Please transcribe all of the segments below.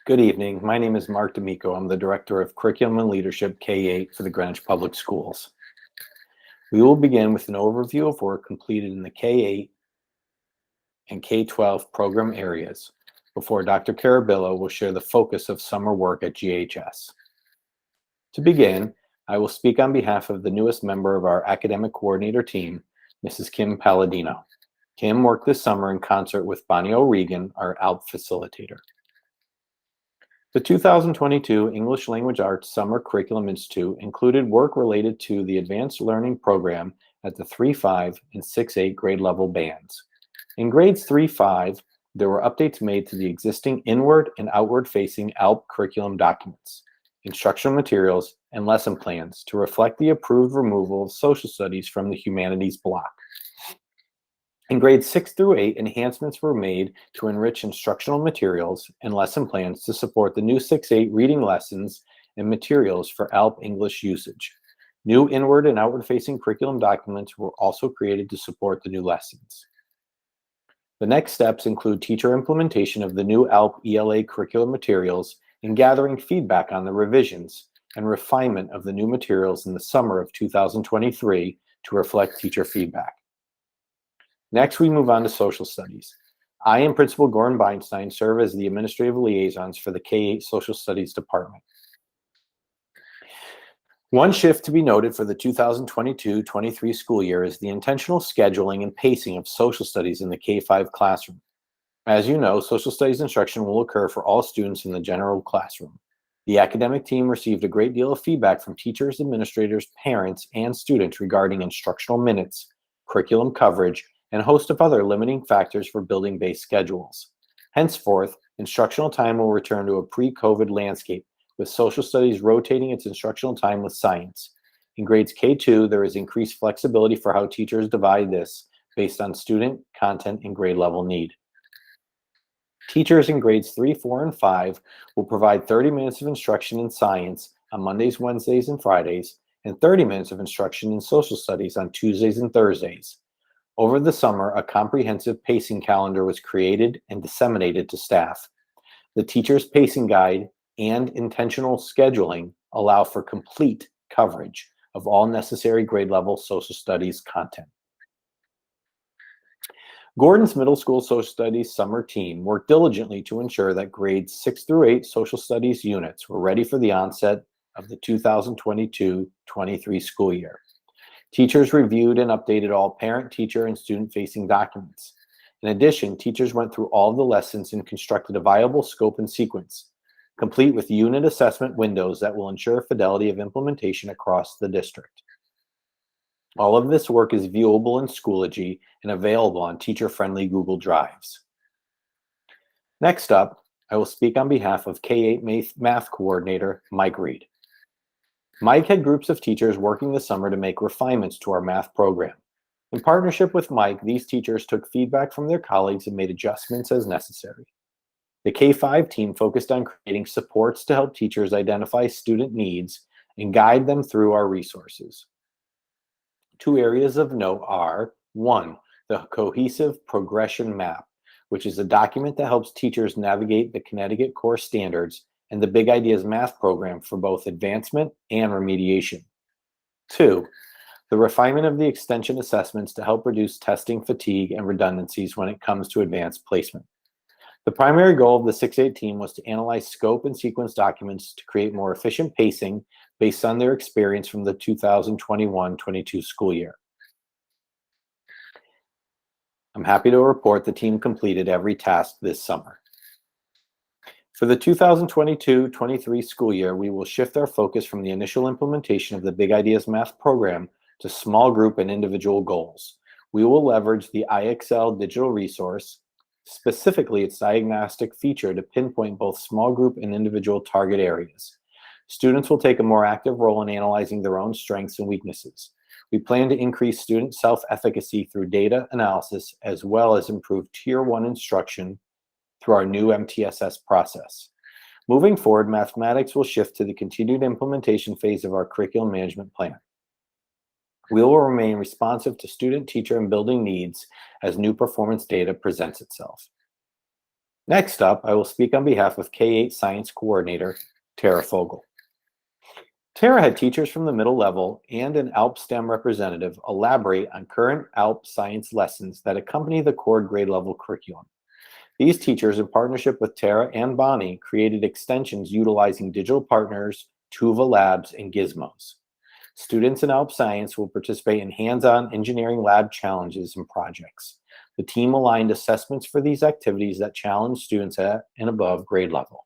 Good evening. My name is Mark D'Amico. I'm the Director of Curriculum and Leadership K-8 for the Greenwich Public Schools. We will begin with an overview of work completed in the K-8 and K-12 program areas before Dr. Carabillo will share the focus of summer work at GHS. To begin, I will speak on behalf of the newest member of our academic coordinator team, Mrs. Kim Palladino. Kim worked this summer in concert with Bonnie O'Regan, our ALP facilitator. The 2022 English Language Arts Summer Curriculum Institute included work related to the Advanced Learning Program at the 3-5 and 6-8 grade level bands. In grades 3-5, there were updates made to the existing inward and outward facing ALP curriculum documents, instructional materials, and lesson plans to reflect the approved removal of social studies from the humanities block. In grades 6 through 8, enhancements were made to enrich instructional materials and lesson plans to support the new 6-8 reading lessons and materials for ALP English usage. New inward and outward-facing curriculum documents were also created to support the new lessons. The next steps include teacher implementation of the new ALP ELA curriculum materials and gathering feedback on the revisions and refinement of the new materials in the summer of 2023 to reflect teacher feedback. Next, we move on to social studies. I and Principal Goran Einstein serve as the administrative liaisons for the K-8 Social Studies Department. One shift to be noted for the 2022-23 school year is the intentional scheduling and pacing of social studies in the K-5 classroom. As you know, social studies instruction will occur for all students in the general classroom. The academic team received a great deal of feedback from teachers, administrators, parents, and students regarding instructional minutes, curriculum coverage, and a host of other limiting factors for building-based schedules. Henceforth, instructional time will return to a pre-COVID landscape, with social studies rotating its instructional time with science. In grades K2, there is increased flexibility for how teachers divide this based on student, content, and grade level need. Teachers in grades 3, 4, and 5 will provide 30 minutes of instruction in science on Mondays, Wednesdays, and Fridays, and 30 minutes of instruction in social studies on Tuesdays and Thursdays. Over the summer, a comprehensive pacing calendar was created and disseminated to staff. The teacher's pacing guide and intentional scheduling allow for complete coverage of all necessary grade level social studies content. Gordon's Middle School Social Studies summer team worked diligently to ensure that grades 6 through 8 social studies units were ready for the onset of the 2022-23 school year. Teachers reviewed and updated all parent, teacher, and student-facing documents. In addition, teachers went through all the lessons and constructed a viable scope and sequence, complete with unit assessment windows that will ensure fidelity of implementation across the district. All of this work is viewable in Schoology and available on teacher-friendly Google Drives. Next up, I will speak on behalf of K-8 Math Coordinator Mike Reed. Mike had groups of teachers working this summer to make refinements to our math program. In partnership with Mike, these teachers took feedback from their colleagues and made adjustments as necessary. The K-5 team focused on creating supports to help teachers identify student needs and guide them through our resources. Two areas of note are, 1, the Cohesive Progression Map, which is a document that helps teachers navigate the Connecticut Core Standards and the Big Ideas Math program for both advancement and remediation. 2, the refinement of the extension assessments to help reduce testing fatigue and redundancies when it comes to advanced placement. The primary goal of the 6-8 team was to analyze scope and sequence documents to create more efficient pacing based on their experience from the 2021-22 school year. I'm happy to report the team completed every task this summer. For the 2022-23 school year, we will shift our focus from the initial implementation of the Big Ideas Math program to small group and individual goals. We will leverage the IXL digital resource, specifically its diagnostic feature, to pinpoint both small group and individual target areas. Students will take a more active role in analyzing their own strengths and weaknesses. We plan to increase student self-efficacy through data analysis as well as improve Tier 1 instruction through our new MTSS process. Moving forward, mathematics will shift to the continued implementation phase of our curriculum management plan. We will remain responsive to student, teacher, and building needs as new performance data presents itself. Next up, I will speak on behalf of K-8 Science Coordinator, Tara Fogle. Tara had teachers from the middle level and an ALP STEM representative elaborate on current ALP science lessons that accompany the core grade level curriculum. These teachers, in partnership with Tara and Bonnie, created extensions utilizing digital partners, Tuva Labs, and Gizmos. Students in ALP Science will participate in hands-on engineering lab challenges and projects. The team aligned assessments for these activities that challenge students at and above grade level.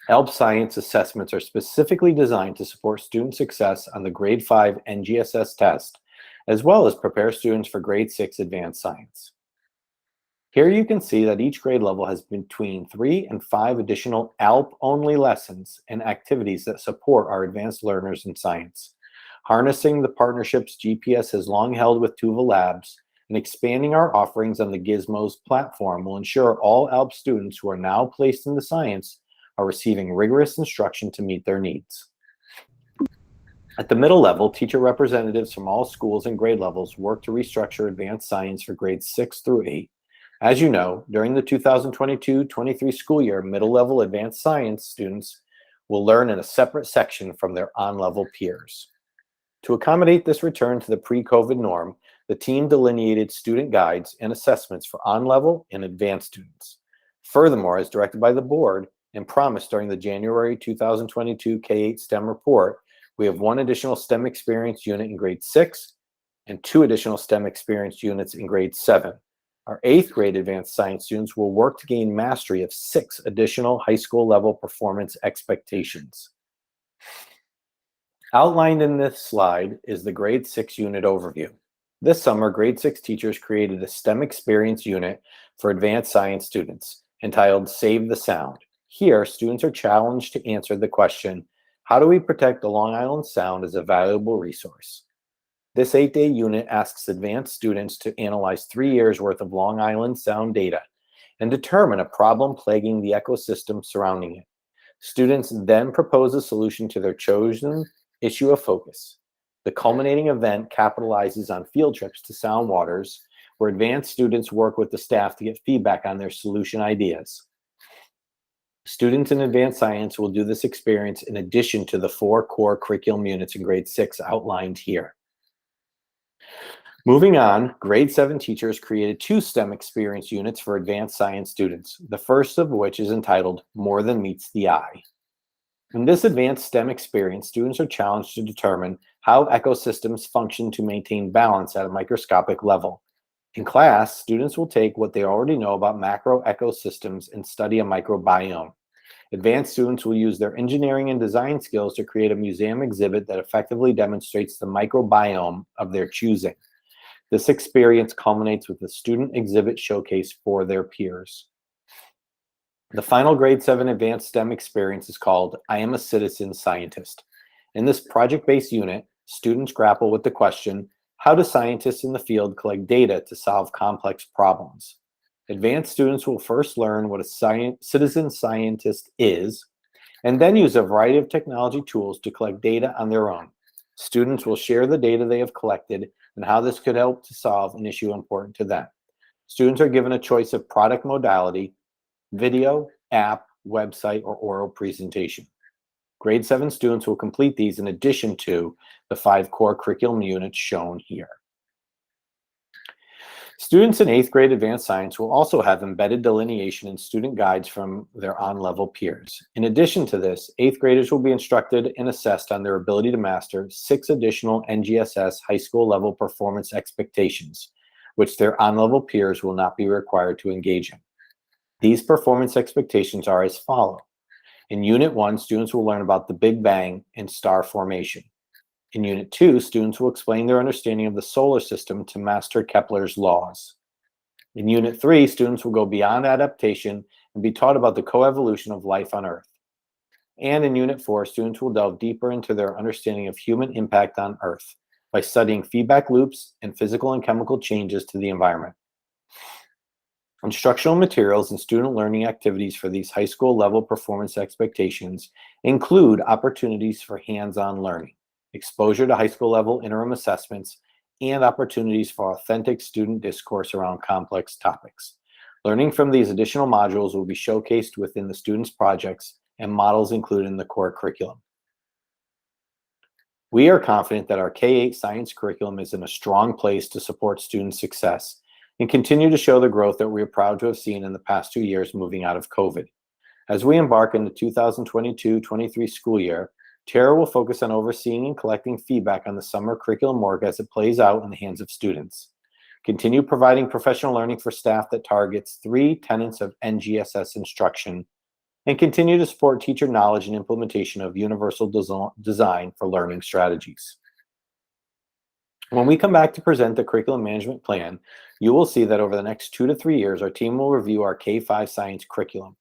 ALP Science assessments are specifically designed to support student success on the Grade 5 NGSS test, as well as prepare students for Grade 6 Advanced Science. Here you can see that each grade level has between 3 and 5 additional ALP-only lessons and activities that support our advanced learners in science. Harnessing the partnerships GPS has long held with Tuva Labs and expanding our offerings on the Gizmos platform will ensure all ALP students who are now placed into science are receiving rigorous instruction to meet their needs. At the middle level, teacher representatives from all schools and grade levels work to restructure advanced science for grades 6 through 8. As you know, during the 2022-23 school year, middle-level advanced science students will learn in a separate section from their on-level peers. To accommodate this return to the pre-COVID norm, the team delineated student guides and assessments for on-level and advanced students. Furthermore, as directed by the board and promised during the January 2022 K-8 STEM report, we have 1 additional STEM experience unit in grade 6 and 2 additional STEM experience units in grade 7. Our 8th grade advanced science students will work to gain mastery of 6 additional high school level performance expectations. Outlined in this slide is the grade 6 unit overview. This summer, grade 6 teachers created a STEM experience unit for advanced science students entitled Save the Sound. Here, students are challenged to answer the question, how do we protect the Long Island Sound as a valuable resource? This 8-day unit asks advanced students to analyze 3 years worth of Long Island Sound data and determine a problem plaguing the ecosystem surrounding it. Students then propose a solution to their chosen issue of focus. The culminating event capitalizes on field trips to Sound Waters, where advanced students work with the staff to get feedback on their solution ideas. Students in advanced science will do this experience in addition to the 4 core curriculum units in grade 6 outlined here. Moving on, grade 7 teachers created 2 STEM experience units for advanced science students, the first of which is entitled More Than Meets the Eye. In this advanced STEM experience, students are challenged to determine how ecosystems function to maintain balance at a microscopic level. In class, students will take what they already know about macro ecosystems and study a microbiome. Advanced students will use their engineering and design skills to create a museum exhibit that effectively demonstrates the microbiome of their choosing. This experience culminates with a student exhibit showcase for their peers. The final grade 7 advanced STEM experience is called I Am a Citizen Scientist. In this project-based unit, students grapple with the question, how do scientists in the field collect data to solve complex problems? Advanced students will first learn what a citizen scientist is, and then use a variety of technology tools to collect data on their own. Students will share the data they have collected and how this could help to solve an issue important to them. Students are given a choice of product modality, video, app, website, or oral presentation. Grade 7 students will complete these in addition to the 5 core curriculum units shown here. Students in 8th grade advanced science will also have embedded delineation and student guides from their on-level peers. In addition to this, 8th graders will be instructed and assessed on their ability to master 6 additional NGSS high school level performance expectations, which their on-level peers will not be required to engage in. These performance expectations are as follow. In Unit 1, students will learn about the Big Bang and star formation. In Unit 2, students will explain their understanding of the solar system to master Kepler's laws. In Unit 3, students will go beyond adaptation and be taught about the coevolution of life on Earth. And in Unit 4, students will delve deeper into their understanding of human impact on Earth by studying feedback loops and physical and chemical changes to the environment. Instructional materials and student learning activities for these high school level performance expectations include opportunities for hands-on learning, exposure to high school level interim assessments, and opportunities for authentic student discourse around complex topics. Learning from these additional modules will be showcased within the students' projects and models included in the core curriculum. We are confident that our K-8 science curriculum is in a strong place to support student success and continue to show the growth that we are proud to have seen in the past 2 years moving out of COVID. As we embark on the 2022-23 school year, Tara will focus on overseeing and collecting feedback on the summer curriculum work as it plays out in the hands of students. Continue providing professional learning for staff that targets 3 tenets of NGSS instruction, and continue to support teacher knowledge and implementation of universal design for learning strategies. When we come back to present the curriculum management plan, you will see that over the next 2 to 3 years, our team will review our K-5 science curriculum.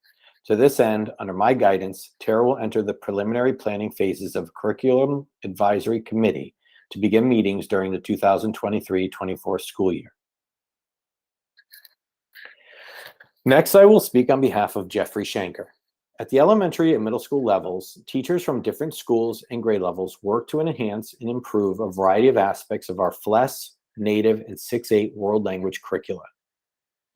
To this end, under my guidance, Tara will enter the preliminary planning phases of Curriculum Advisory Committee to begin meetings during the 2023-24 school year. Next, I will speak on behalf of Jeffrey Shanker. At the elementary and middle school levels, teachers from different schools and grade levels work to enhance and improve a variety of aspects of our FLES, Native, and 6-8 world language curricula.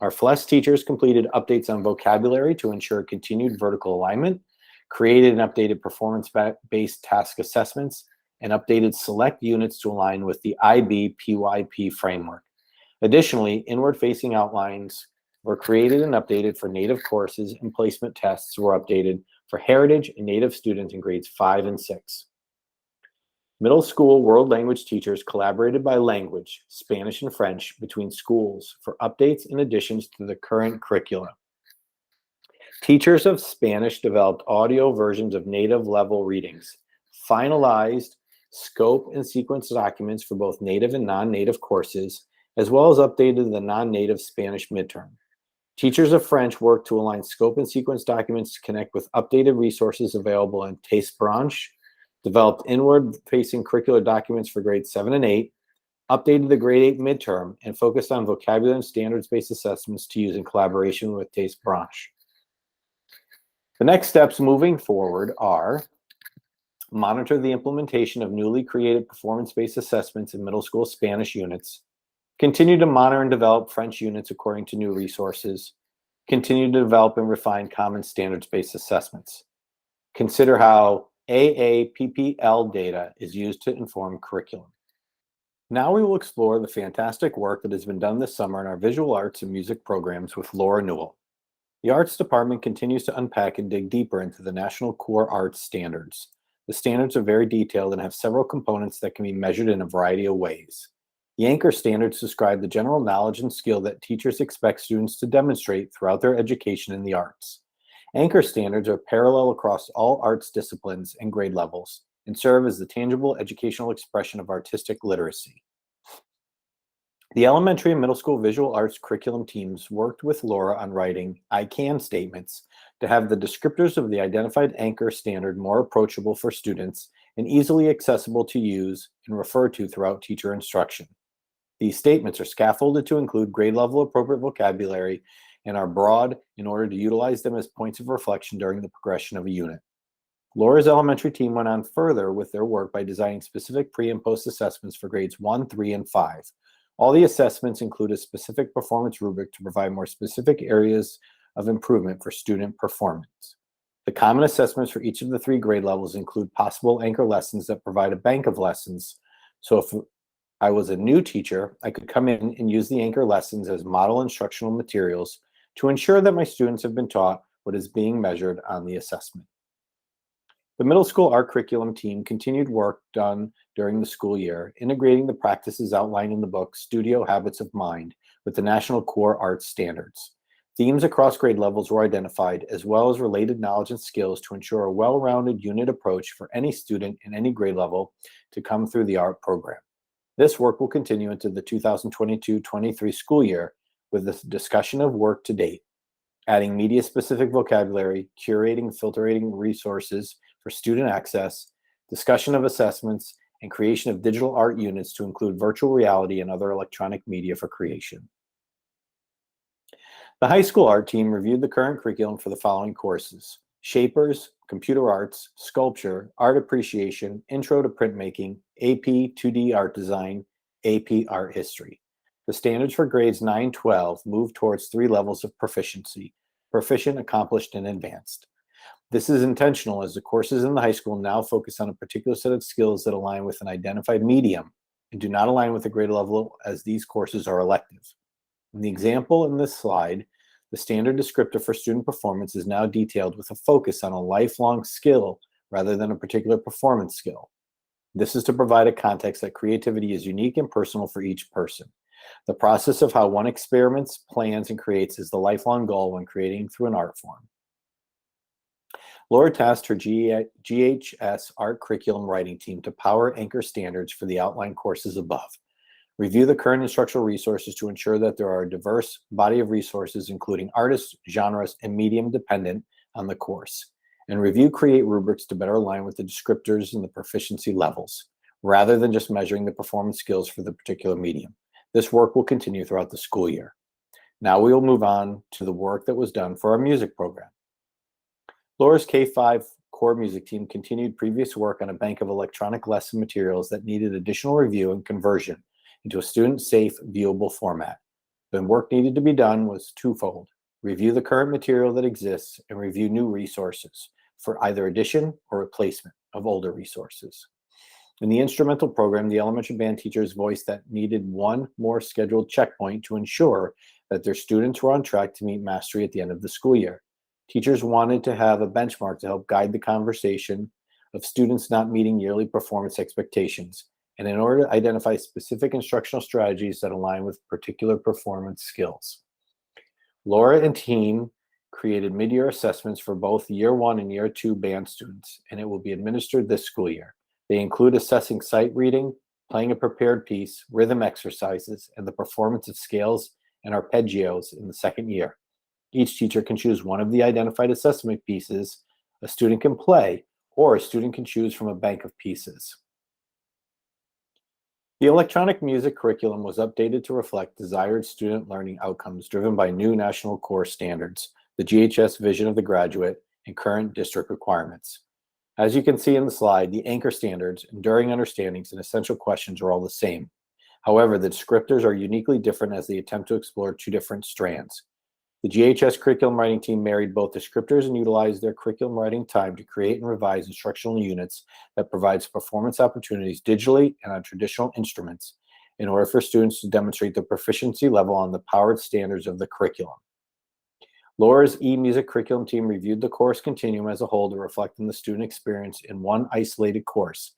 Our FLES teachers completed updates on vocabulary to ensure continued vertical alignment, created and updated performance-based task assessments, and updated select units to align with the IB-PYP framework. Additionally, inward-facing outlines were created and updated for Native courses, and placement tests were updated for Heritage and Native students in grades 5 and 6. Middle school world language teachers collaborated by language, Spanish and French, between schools for updates and additions to the current curricula. Teachers of Spanish developed audio versions of Native level readings, finalized scope and sequence documents for both Native and non-Native courses, as well as updated the non-Native Spanish midterm. Teachers of French worked to align scope and sequence documents to connect with updated resources available in Taste Branche, developed inward-facing curricular documents for grades 7 and 8, updated the grade 8 midterm, and focused on vocabulary and standards-based assessments to use in collaboration with Taste Branche. The next steps moving forward are monitor the implementation of newly created performance-based assessments in middle school Spanish units, continue to monitor and develop French units according to new resources, continue to develop and refine common standards-based assessments. Consider how AAPPL data is used to inform curriculum. Now we will explore the fantastic work that has been done this summer in our visual arts and music programs with Laura Newell. The arts department continues to unpack and dig deeper into the National Core Arts Standards. The standards are very detailed and have several components that can be measured in a variety of ways. The Anchor standards describe the general knowledge and skill that teachers expect students to demonstrate throughout their education in the arts. Anchor standards are parallel across all arts disciplines and grade levels and serve as the tangible educational expression of artistic literacy. The elementary and middle school visual arts curriculum teams worked with Laura on writing I can statements to have the descriptors of the identified Anchor standard more approachable for students and easily accessible to use and refer to throughout teacher instruction. These statements are scaffolded to include grade level appropriate vocabulary and are broad in order to utilize them as points of reflection during the progression of a unit. Laura's elementary team went on further with their work by designing specific pre- and post assessments for grades 1, 3, and 5. All the assessments include a specific performance rubric to provide more specific areas of improvement for student performance. The common assessments for each of the 3 grade levels include possible Anchor lessons that provide a bank of lessons. So if I was a new teacher, I could come in and use the Anchor lessons as model instructional materials to ensure that my students have been taught what is being measured on the assessment. The middle school art curriculum team continued work done during the school year, integrating the practices outlined in the book Studio Habits of Mind with the National Core Arts Standards. Themes across grade levels were identified, as well as related knowledge and skills to ensure a well-rounded unit approach for any student in any grade level to come through the art program. This work will continue into the 2022-23 school year with the discussion of work to date, adding media-specific vocabulary, curating and filtering resources for student access, discussion of assessments, and creation of digital art units to include virtual reality and other electronic media for creation. The high school art team reviewed the current curriculum for the following courses: Shapers, Computer Arts, Sculpture, Art Appreciation, Intro to Printmaking, AP 2D Art Design, AP Art History. The standards for grades 9-12 move towards 3 levels of proficiency: proficient, accomplished, and advanced. This is intentional as the courses in the high school now focus on a particular set of skills that align with an identified medium and do not align with the grade level, as these courses are elective. In the example in this slide, the standard descriptor for student performance is now detailed with a focus on a lifelong skill rather than a particular performance skill. This is to provide a context that creativity is unique and personal for each person. The process of how one experiments, plans, and creates is the lifelong goal when creating through an art form. Laura tasked her GHS art curriculum writing team to power anchor standards for the outlined courses above. Review the current instructional resources to ensure that there are a diverse body of resources, including artists, genres, and medium dependent on the course. And review create rubrics to better align with the descriptors and the proficiency levels, rather than just measuring the performance skills for the particular medium. This work will continue throughout the school year. Now we will move on to the work that was done for our music program. Laura's K-5 core music team continued previous work on a bank of electronic lesson materials that needed additional review and conversion into a student-safe, viewable format. The work needed to be done was twofold: review the current material that exists and review new resources for either addition or replacement of older resources. In the instrumental program, the elementary band teachers voiced that needed one more scheduled checkpoint to ensure that their students were on track to meet mastery at the end of the school year. Teachers wanted to have a benchmark to help guide the conversation of students not meeting yearly performance expectations, and in order to identify specific instructional strategies that align with particular performance skills. Laura and team created mid-year assessments for both year 1 and year 2 band students, and it will be administered this school year. They include assessing sight reading, playing a prepared piece, rhythm exercises, and the performance of scales and arpeggios in the second year. Each teacher can choose one of the identified assessment pieces a student can play, or a student can choose from a bank of pieces. The electronic music curriculum was updated to reflect desired student learning outcomes driven by new national core standards, the GHS vision of the graduate, and current district requirements. As you can see in the slide, the anchor standards, enduring understandings, and essential questions are all the same. However, the descriptors are uniquely different as they attempt to explore 2 different strands. The GHS curriculum writing team married both descriptors and utilized their curriculum writing time to create and revise instructional units that provides performance opportunities digitally and on traditional instruments in order for students to demonstrate their proficiency level on the powered standards of the curriculum. Laura's e-music curriculum team reviewed the course continuum as a whole to reflect on the student experience in one isolated course,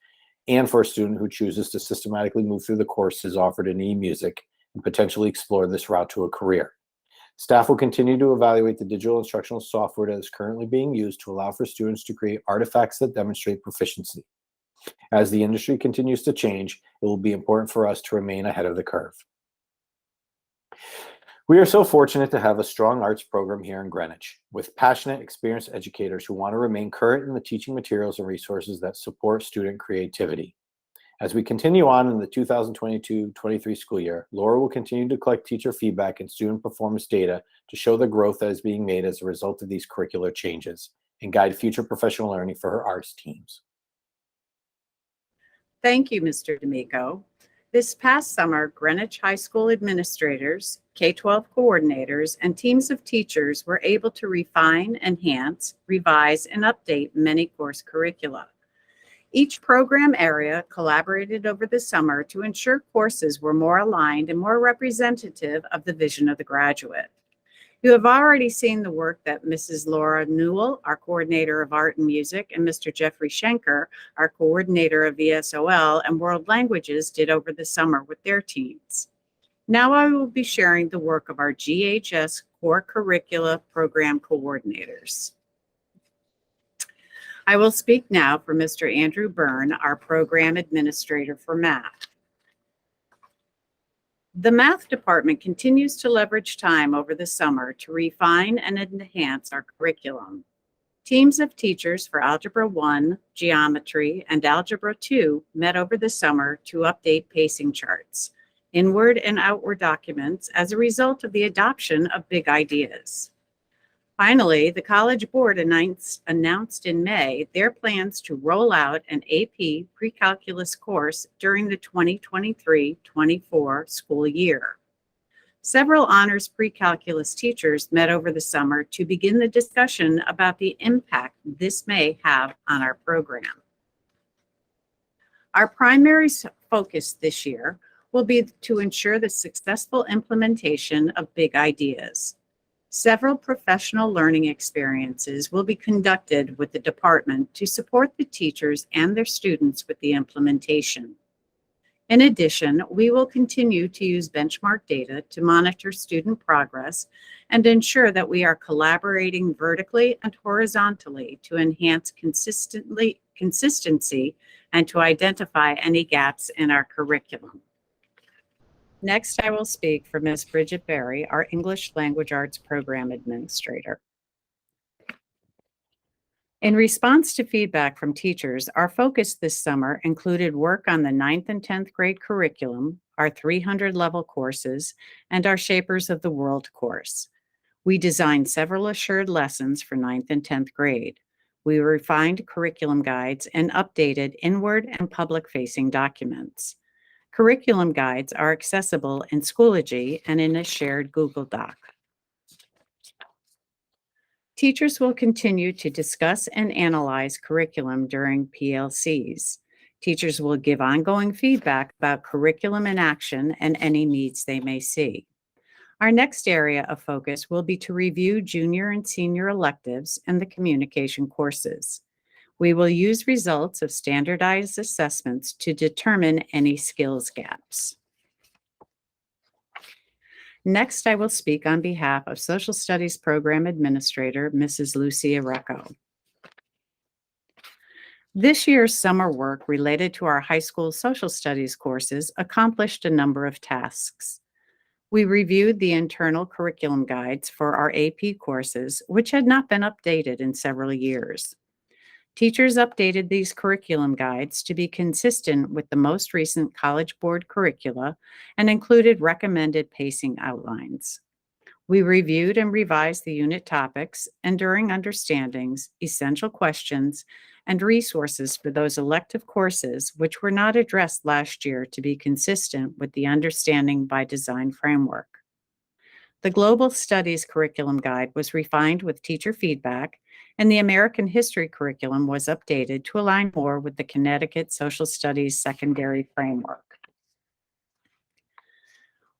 and for a student who chooses to systematically move through the courses offered in e-music and potentially explore this route to a career. Staff will continue to evaluate the digital instructional software that is currently being used to allow for students to create artifacts that demonstrate proficiency. As the industry continues to change, it will be important for us to remain ahead of the curve. We are so fortunate to have a strong arts program here in Greenwich, with passionate, experienced educators who want to remain current in the teaching materials and resources that support student creativity. As we continue on in the 2022-23 school year, Laura will continue to collect teacher feedback and student performance data to show the growth that is being made as a result of these curricular changes and guide future professional learning for her arts teams. Thank you, Mr. D'Amico. This past summer, Greenwich High School administrators, K-12 coordinators, and teams of teachers were able to refine, enhance, revise, and update many course curricula. Each program area collaborated over the summer to ensure courses were more aligned and more representative of the vision of the graduate. You have already seen the work that Mrs. Laura Newell, our coordinator of art and music, and Mr. Jeffrey Shanker, our coordinator of ESOL and world languages, did over the summer with their teams. Now I will be sharing the work of our GHS core curricula program coordinators. I will speak now for Mr. Andrew Byrne, our program administrator for math. The math department continues to leverage time over the summer to refine and enhance our curriculum. Teams of teachers for Algebra 1, Geometry, and Algebra 2 met over the summer to update pacing charts, inward and outward documents as a result of the adoption of big ideas. Finally, the College Board announced in May their plans to roll out an AP pre-calculus course during the 2023-24 school year. Several honors pre-calculus teachers met over the summer to begin the discussion about the impact this may have on our program. Our primary focus this year will be to ensure the successful implementation of big ideas. Several professional learning experiences will be conducted with the department to support the teachers and their students with the implementation. In addition, we will continue to use benchmark data to monitor student progress and ensure that we are collaborating vertically and horizontally to enhance consistency and to identify any gaps in our curriculum. Next, I will speak for Ms. Bridget Berry, our English Language Arts Program Administrator. In response to feedback from teachers, our focus this summer included work on the 9th and 10th grade curriculum, our 300-level courses, and our Shapers of the World course. We designed several assured lessons for 9th and 10th grade. We refined curriculum guides and updated inward and public-facing documents. Curriculum guides are accessible in Schoology and in a shared Google Doc. Teachers will continue to discuss and analyze curriculum during PLCs. Teachers will give ongoing feedback about curriculum in action and any needs they may see. Our next area of focus will be to review junior and senior electives and the communication courses. We will use results of standardized assessments to determine any skills gaps. Next, I will speak on behalf of Social Studies Program Administrator, Mrs. Lucia Recco. This year's summer work related to our high school social studies courses accomplished a number of tasks. We reviewed the internal curriculum guides for our AP courses, which had not been updated in several years. Teachers updated these curriculum guides to be consistent with the most recent College Board curricula and included recommended pacing outlines. We reviewed and revised the unit topics, enduring understandings, essential questions, and resources for those elective courses which were not addressed last year to be consistent with the Understanding by Design framework. The Global Studies curriculum guide was refined with teacher feedback, and the American History curriculum was updated to align more with the Connecticut Social Studies secondary framework.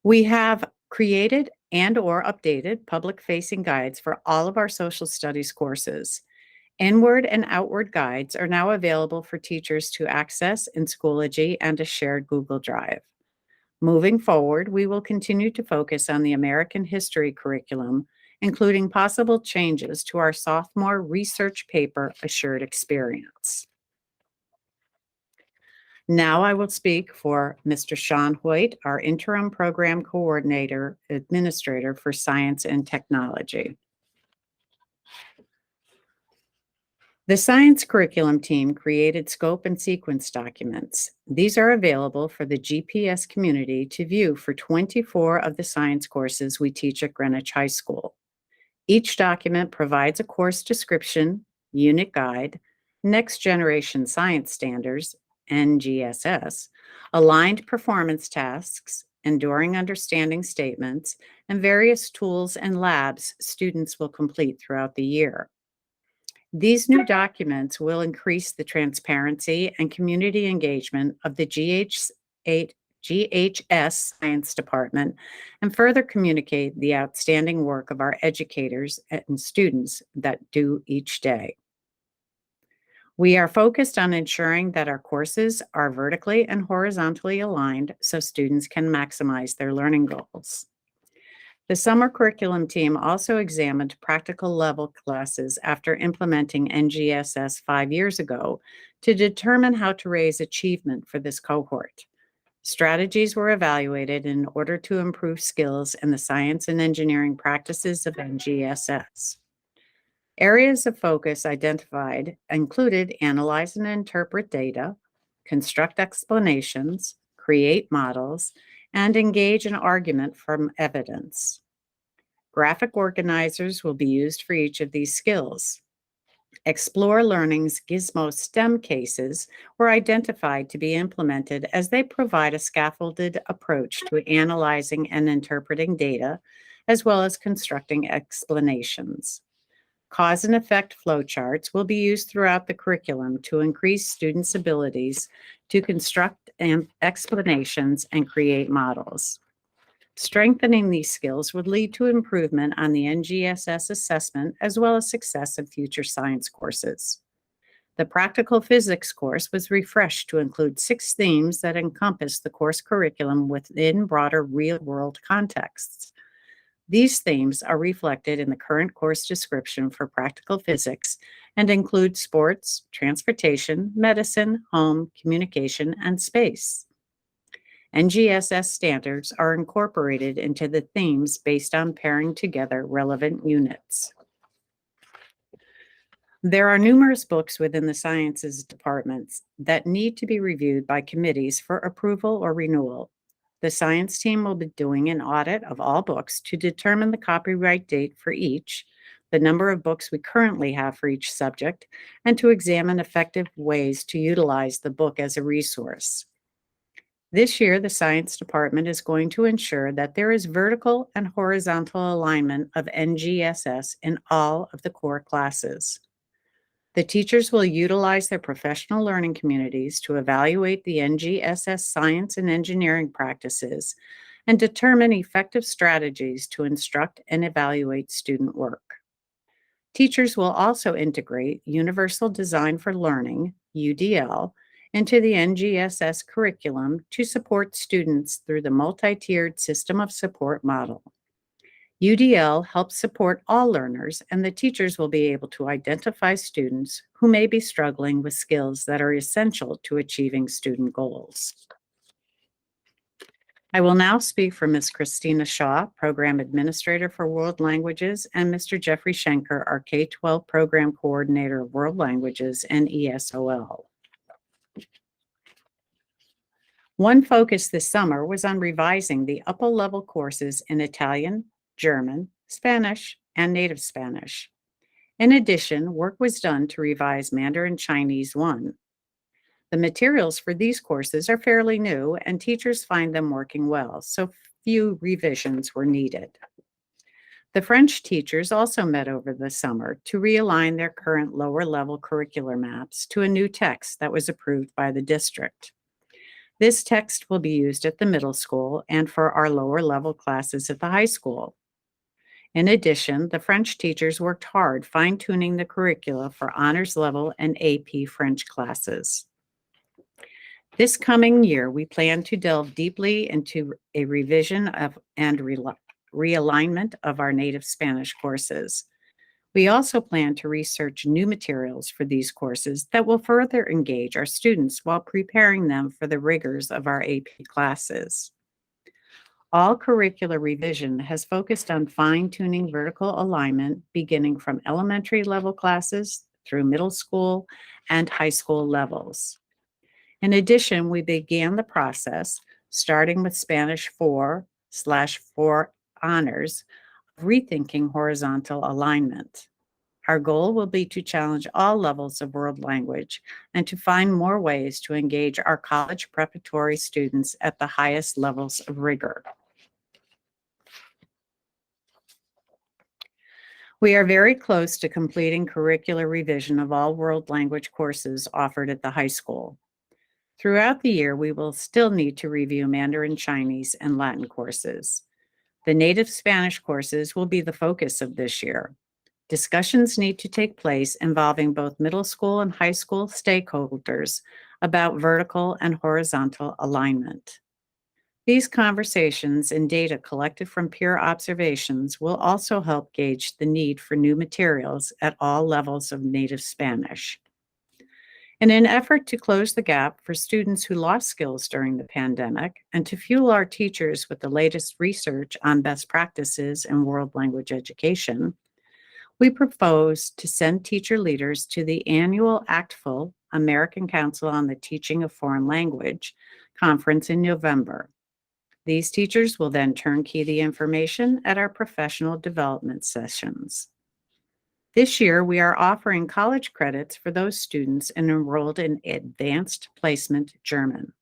We have created and/or updated public-facing guides for all of our social studies courses. Inward and outward guides are now available for teachers to access in Schoology and a shared Google Drive. Moving forward, we will continue to focus on the American History curriculum, including possible changes to our sophomore research paper, Assured Experience. Now I will speak for Mr. Sean Hoyt, our Interim Program Coordinator Administrator for Science and Technology. The science curriculum team created scope and sequence documents. These are available for the GPS community to view for 24 of the science courses we teach at Greenwich High School. Each document provides a course description, unit guide, next generation science standards, NGSS, aligned performance tasks, enduring understanding statements, and various tools and labs students will complete throughout the year. These new documents will increase the transparency and community engagement of the GHS Science Department and further communicate the outstanding work of our educators and students that do each day. We are focused on ensuring that our courses are vertically and horizontally aligned so students can maximize their learning goals. The summer curriculum team also examined practical level classes after implementing NGSS 5 years ago to determine how to raise achievement for this cohort. Strategies were evaluated in order to improve skills in the science and engineering practices of NGSS. Areas of focus identified included analyze and interpret data, construct explanations, create models, and engage in argument from evidence. Graphic organizers will be used for each of these skills. Explore Learning's Gizmo STEM cases were identified to be implemented as they provide a scaffolded approach to analyzing and interpreting data, as well as constructing explanations. Cause and effect flowcharts will be used throughout the curriculum to increase students' abilities to construct explanations and create models. Strengthening these skills would lead to improvement on the NGSS assessment as well as success of future science courses. The practical physics course was refreshed to include 6 themes that encompass the course curriculum within broader real-world contexts. These themes are reflected in the current course description for practical physics and include sports, transportation, medicine, home, communication, and space. NGSS standards are incorporated into the themes based on pairing together relevant units. There are numerous books within the sciences departments that need to be reviewed by committees for approval or renewal. The science team will be doing an audit of all books to determine the copyright date for each, the number of books we currently have for each subject, and to examine effective ways to utilize the book as a resource. This year, the science department is going to ensure that there is vertical and horizontal alignment of NGSS in all of the core classes. The teachers will utilize their professional learning communities to evaluate the NGSS science and engineering practices and determine effective strategies to instruct and evaluate student work. Teachers will also integrate Universal Design for Learning, UDL, into the NGSS curriculum to support students through the multi-tiered system of support model. UDL helps support all learners, and the teachers will be able to identify students who may be struggling with skills that are essential to achieving student goals. I will now speak for Ms. Christina Shaw, Program Administrator for World Languages, and Mr. Jeffrey Shanker, our K-12 Program Coordinator of World Languages and ESOL. One focus this summer was on revising the upper-level courses in Italian, German, Spanish, and Native Spanish. In addition, work was done to revise Mandarin Chinese 1. The materials for these courses are fairly new, and teachers find them working well, so few revisions were needed. The French teachers also met over the summer to realign their current lower-level curricular maps to a new text that was approved by the district. This text will be used at the middle school and for our lower-level classes at the high school. In addition, the French teachers worked hard fine-tuning the curricula for honors level and AP French classes. This coming year, we plan to delve deeply into a revision of and realignment of our native Spanish courses. We also plan to research new materials for these courses that will further engage our students while preparing them for the rigors of our AP classes. All curricular revision has focused on fine-tuning vertical alignment beginning from elementary level classes through middle school and high school levels. In addition, we began the process, starting with Spanish 4/4 honors, of rethinking horizontal alignment. Our goal will be to challenge all levels of world language and to find more ways to engage our college preparatory students at the highest levels of rigor. We are very close to completing curricular revision of all world language courses offered at the high school. Throughout the year, we will still need to review Mandarin Chinese and Latin courses. The native Spanish courses will be the focus of this year. Discussions need to take place involving both middle school and high school stakeholders about vertical and horizontal alignment. These conversations and data collected from peer observations will also help gauge the need for new materials at all levels of native Spanish. In an effort to close the gap for students who lost skills during the pandemic and to fuel our teachers with the latest research on best practices in world language education, we propose to send teacher leaders to the annual ACTFL, American Council on the Teaching of Foreign Language, conference in November. These teachers will then turnkey the information at our professional development sessions. This year, we are offering college credits for those students enrolled in Advanced Placement German.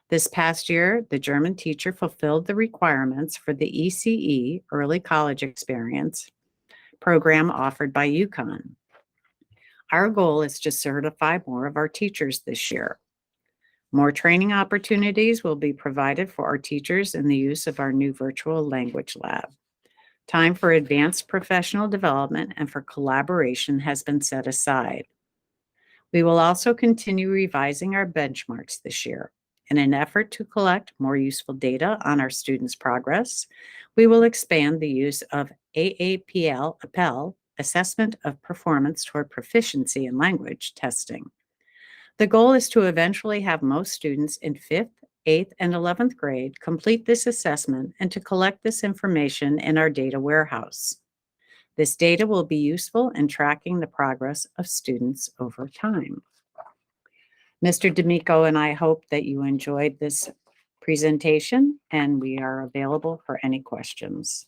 This past year, the German teacher fulfilled the requirements for the ECE, Early College Experience, program offered by UConn. Our goal is to certify more of our teachers this year. More training opportunities will be provided for our teachers in the use of our new virtual language lab. Time for advanced professional development and for collaboration has been set aside. We will also continue revising our benchmarks this year. In an effort to collect more useful data on our students' progress, we will expand the use of AAPL assessment of performance toward proficiency in language testing. The goal is to eventually have most students in 5th, 8th, and 11th grade complete this assessment and to collect this information in our data warehouse. This data will be useful in tracking the progress of students over time. Mr. D'Amico and I hope that you enjoyed this presentation, and we are available for any questions.